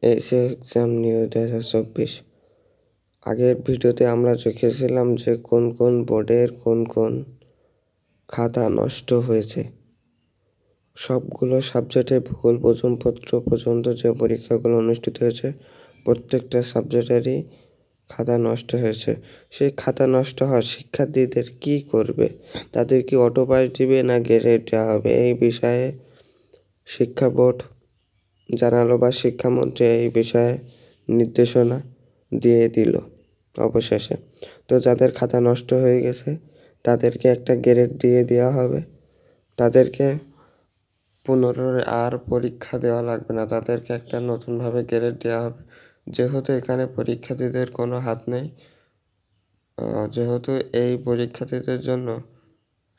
এসে exam new 2024। আগের ভিডিওতে আমরা দেখেছিলাম যে কোন কোন বোর্ডের কোন কোন খাতা নষ্ট হয়েছে। সবগুলো সাবজেক্টে ভূগোল প্রথম পত্র পর্যন্ত যে পরীক্ষাগুলো অনুষ্ঠিত হয়েছে প্রত্যেকটা সাবজেক্টেরই খাতা নষ্ট হয়েছে। সেই খাতা নষ্ট হওয়া শিক্ষার্থীদের কি করবে? তাদের কি অটো পাস দিবে না গ্রেড দেওয়া হবে? এই বিষয়ে শিক্ষা বোর্ড জানালো বা শিক্ষামন্ত্রী এই বিষয়ে নির্দেশনা দিয়ে দিল অবশেষে। তো যাদের খাতা নষ্ট হয়ে গেছে তাদেরকে একটা গ্রেড দিয়ে দেওয়া হবে। তাদেরকে পুনরায় আর পরীক্ষা দেওয়া লাগবে না, তাদেরকে একটা নতুনভাবে গ্রেড দেওয়া হবে। যেহেতু এখানে পরীক্ষার্থীদের কোনো হাত নেই, যেহেতু এই পরীক্ষার্থীদের জন্য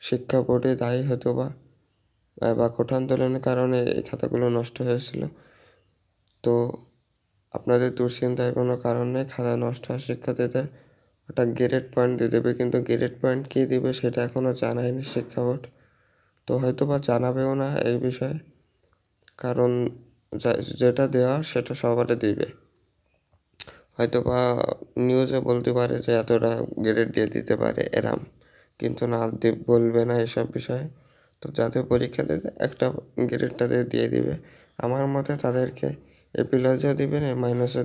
শিক্ষা বোর্ডে দায়ী হতো বা কোটা আন্দোলনের কারণে এই খাতাগুলো নষ্ট হয়েছিল। তো আপনাদের দুশ্চিন্তার কোনো কারণ নেই, খাতা নষ্ট হওয়া শিক্ষার্থীদের ওটা গ্রেড পয়েন্ট দিয়ে দেবে, কিন্তু গ্রেড পয়েন্ট কী দিবে সেটা এখনও জানায়নি শিক্ষা বোর্ড। তো হয়তো বা জানাবেও না এই বিষয়ে, কারণ যেটা দেওয়ার সেটা সবারে দিবে। হয়তো বা নিউজে বলতে পারে যে এতটা গ্রেড দিয়ে দিতে পারে এরাম, কিন্তু না বলবে না এসব বিষয়ে। তো যাদের পরীক্ষা দিতে একটা গ্রেডটা দিয়ে দিবে। আমার মতে তাদেরকে এ প্লাসও দিবে না, মাইনাসও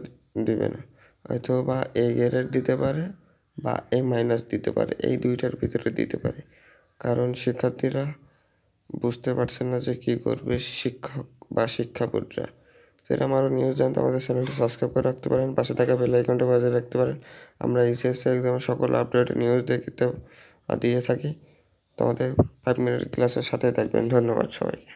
দিবে না, হয়তো বা এ গ্রেড দিতে পারে বা এ মাইনাস দিতে পারে, এই দুইটার ভিতরে দিতে পারে। কারণ শিক্ষার্থীরা বুঝতে পারছেন না যে কী করবে শিক্ষক বা শিক্ষা বোর্ডরা। এরকম আরও নিউজ জানতে আমাদের চ্যানেলটি সাবস্ক্রাইব করে রাখতে পারেন, পাশে থাকা বেল আইকনটা বাজিয়ে রাখতে পারেন। আমরা এইচএসসি এক্সামের সকল আপডেট নিউজ দিয়ে থাকি। তো আমাদের 5 মিনিট ক্লাসের সাথে থাকবেন। ধন্যবাদ সবাইকে।